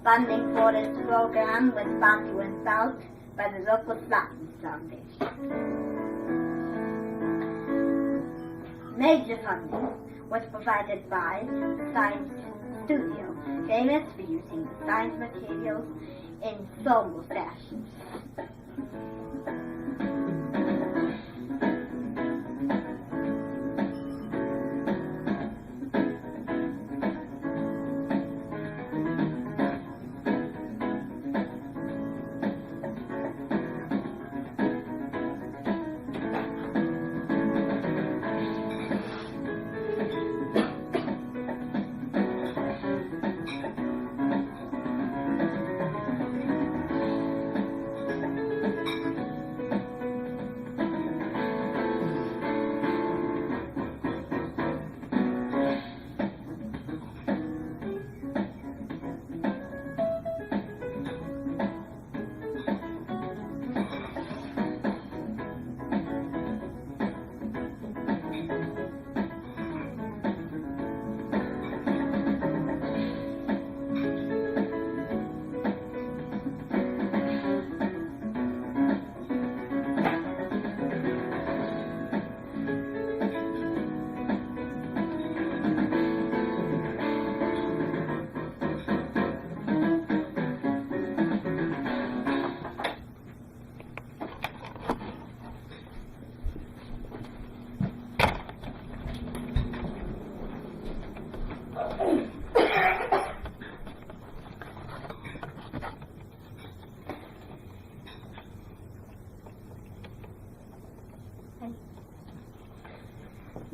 Funding for this program was sponsored in South by the local Science Foundation. Major funding was provided by the Science Studio, famous for using the science materials in solo fashion.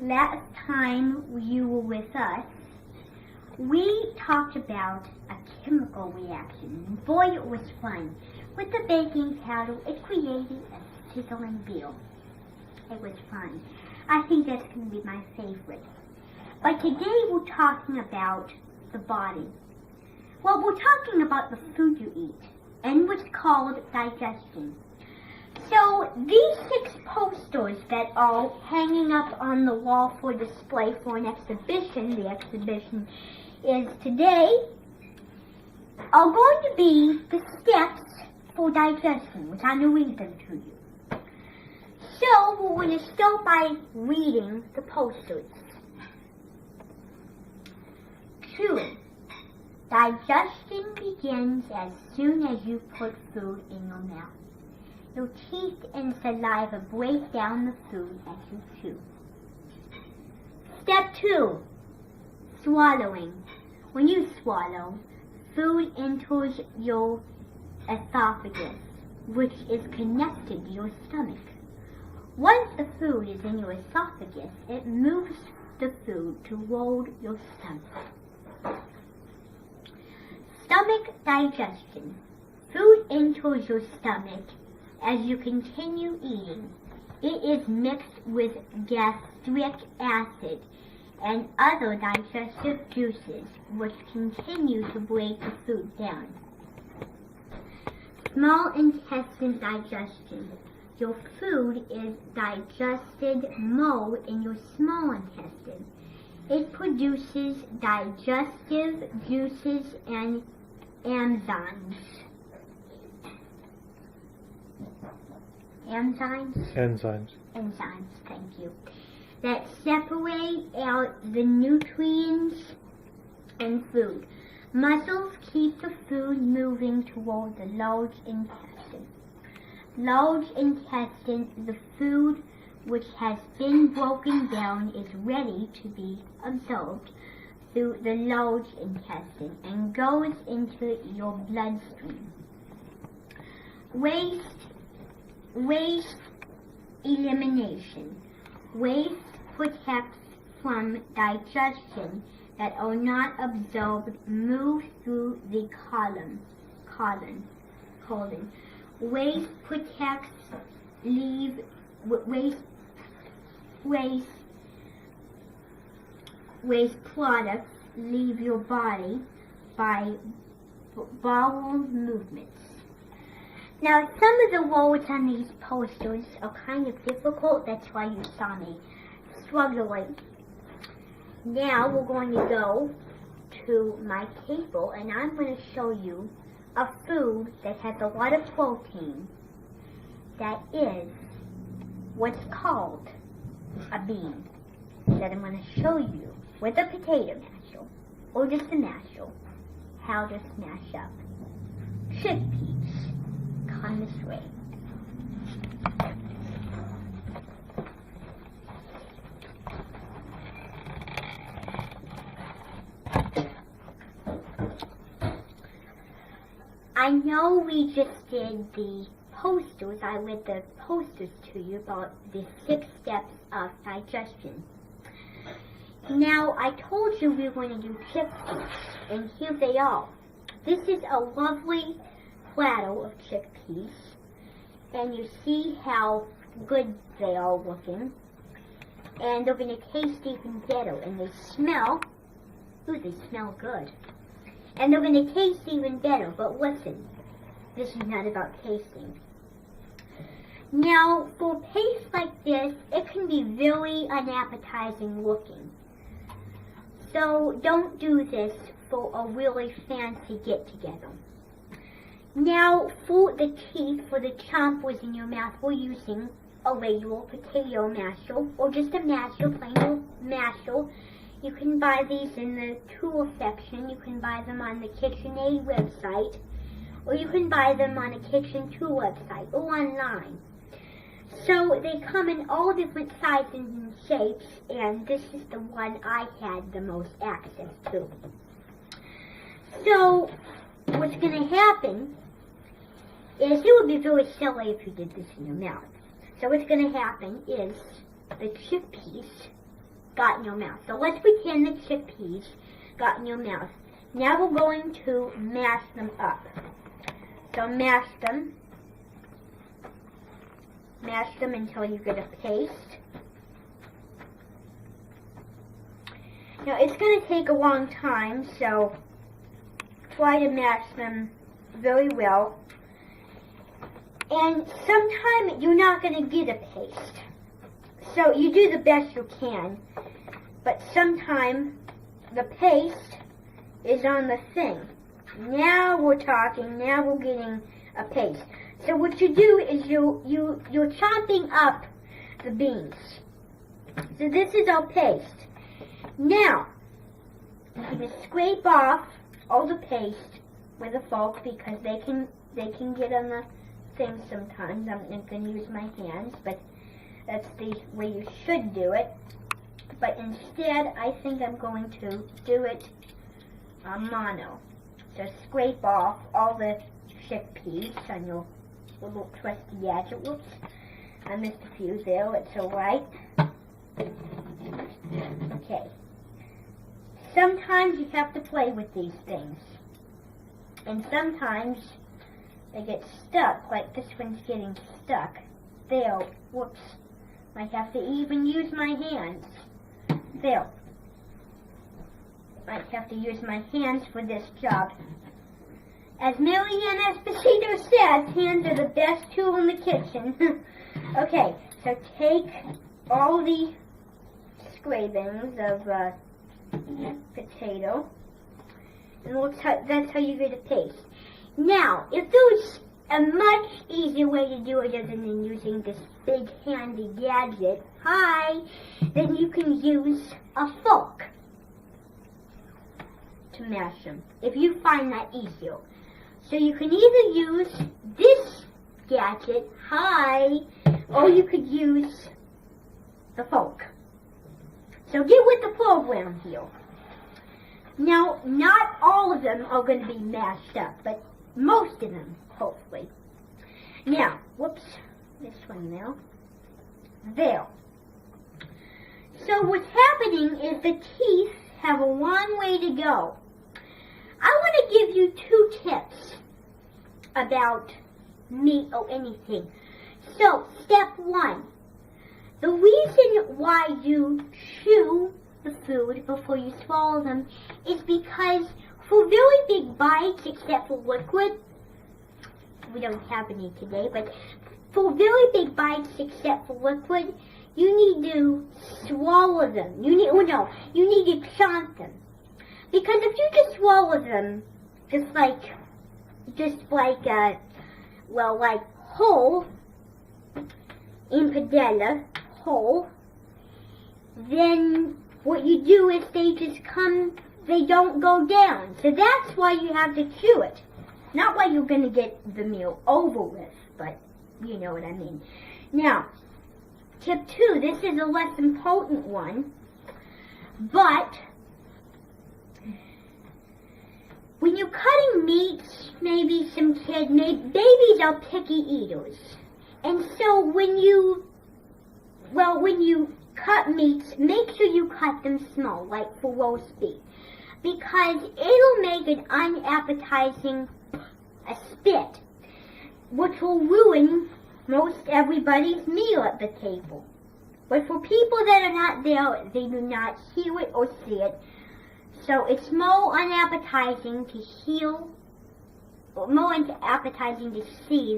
Last time you were with us, we talked about a chemical reaction. Boy, it was fun. With the baking powder, it created a sizzling meal. It was fun. I think that's going to be my favorite. But today we're talking about the body. Well, we're talking about the food you eat and what's called digestion. So these 6 posters that are hanging up on the wall for display for an exhibition, the exhibition is today, are going to be the steps for digestion, which I'm going to read them to you. So we're going to start by reading the posters. Chewing. Digestion begins as soon as you put food in your mouth. Your teeth and saliva break down the food as you chew. Step 2. Swallowing. When you swallow, food enters your esophagus, which is connected to your stomach. Once the food is in your esophagus, it moves the food toward your stomach. Stomach digestion. Food enters your stomach. As you continue eating, it is mixed with gastric acid and other digestive juices, which continue to break the food down. Small intestine digestion. Your food is digested more in your small intestine. It produces digestive juices and enzymes. Enzymes, thank you. That separate out the nutrients in food. Muscles keep the food moving toward the large intestine. Large intestine, the food which has been broken down is ready to be absorbed through the large intestine and goes into your bloodstream. Waste elimination. Waste protects from digestion that are not absorbed move through the colon. Waste protects waste products leave your body by bowel movements. Now, some of the words on these posters are kind of difficult. That's why you saw me struggling. Now, we're going to go to my table and I'm going to show you a food that has a lot of protein that is what's called a bean, that I'm going to show you with a potato masher or just a masher how to smash up chickpeas. Come this way. I know we just did the posters. I read the posters to you about the 6 steps of digestion. Now, I told you we were going to do chickpeas, and here they are. This is a lovely platter of chickpeas, and you see how good they are looking. And they're going to taste even better, and they smell, ooh, they smell good. And they're going to taste even better, but listen, this is not about tasting. Now, for a paste like this, it can be very unappetizing looking. So don't do this for a really fancy get-together. Now, for the teeth, for the chompers in your mouth, we're using a regular potato masher, or just a masher, plain old masher. You can buy these in the tool section. You can buy them on the KitchenAid website, or you can buy them on a Kitchen Tool website, or online. So they come in all different sizes and shapes, and this is the one I had the most access to. So what's going to happen is it would be very silly if you did this in your mouth. So what's going to happen is the chickpeas got in your mouth. So let's pretend the chickpeas got in your mouth. Now we're going to mash them up. So mash them until you get a paste. Now it's going to take a long time, so try to mash them very well. And sometimes you're not going to get a paste. So you do the best you can, but sometimes the paste is on the thing. Now we're talking, now we're getting a paste. So what you do is you're chopping up the beans. So this is our paste. Now, I'm going to scrape off all the paste with a fork because they can get on the thing sometimes. I'm not going to use my hands, but that's the way you should do it. But instead, I think I'm going to do it mono. So scrape off all the chickpeas on your little trusty gadget. Whoops, I missed a few there. It's alright. Okay. Sometimes you have to play with these things. And sometimes they get stuck, like this one's getting stuck. There. Whoops. I have to even use my hands. There. I have to use my hands for this job. As Marianne Esposito says, hands are the best tool in the kitchen. Okay, so take all the scrapings of potato, and that's how you get a paste. Now, if there's a much easier way to do it other than using this big handy gadget, then you can use a fork to mash them, if you find that easier. So you can either use this gadget, or you could use the fork. So get with the program here. Now, not all of them are going to be mashed up, but most of them, hopefully. Now, whoops, this one now. There. So what's happening is the teeth have a long way to go. I want to give you 2 tips about meat or anything. So, step 1. The reason why you chew the food before you swallow them is because for very big bites, except for liquid, we don't have any today, but for very big bites except for liquid, you need to swallow them. You need to chomp them. Because if you just swallow them, like whole, in padella, whole, then what you do is they don't go down. So that's why you have to chew it. Not why you're going to get the meal over with, but you know what I mean. Now, tip 2, this is a less important one, but when you're cutting meats, maybe babies are picky eaters. And so when you cut meats, make sure you cut them small, like for roast beef, because it'll make an unappetizing spit, which will ruin most everybody's meal at the table. But for people that are not there, they do not hear it or see it. So it's more unappetizing to see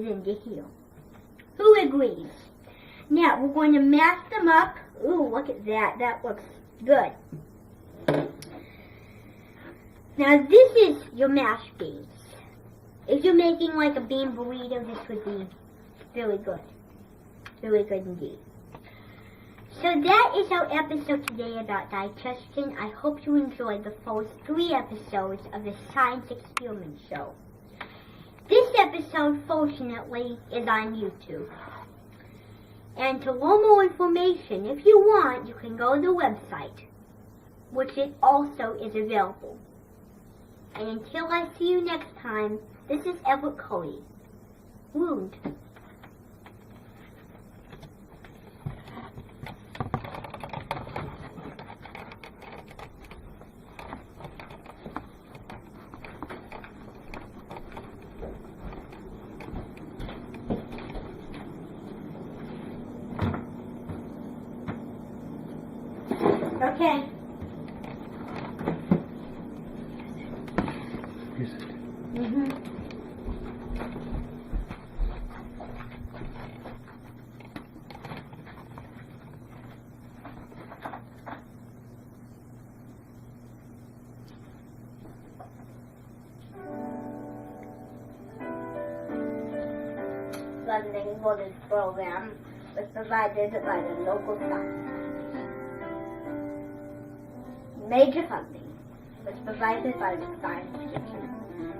than to hear. Who agrees? Now, we're going to mash them up. Ooh, look at that. That looks good. Now, this is your mashed beans. If you're making like a bean burrito, this would be really good. Really good indeed. So that is our episode today about digestion. I hope you enjoyed the first 3 episodes of the Science Experiment Show. This episode, fortunately, is on YouTube. And to learn more information, if you want, you can go to the website, which it also is available. And until I see you next time, this is Everett Cody. Wound. Okay. Is it? Mm-hmm. Funding for this program was provided by the local science. Major funding was provided by the Science Kitchen,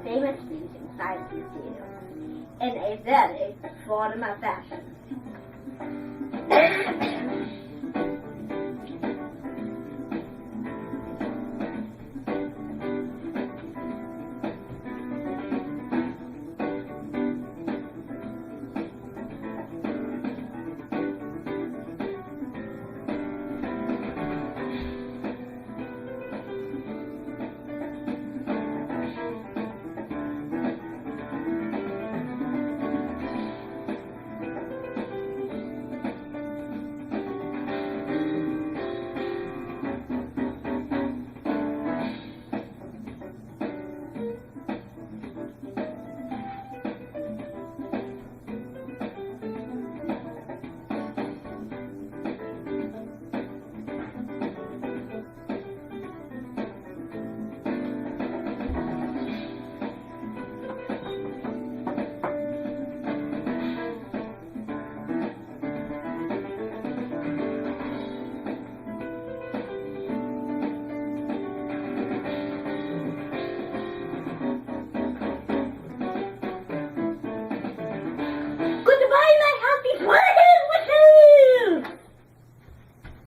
famous using Science Museum, in a very formal fashion.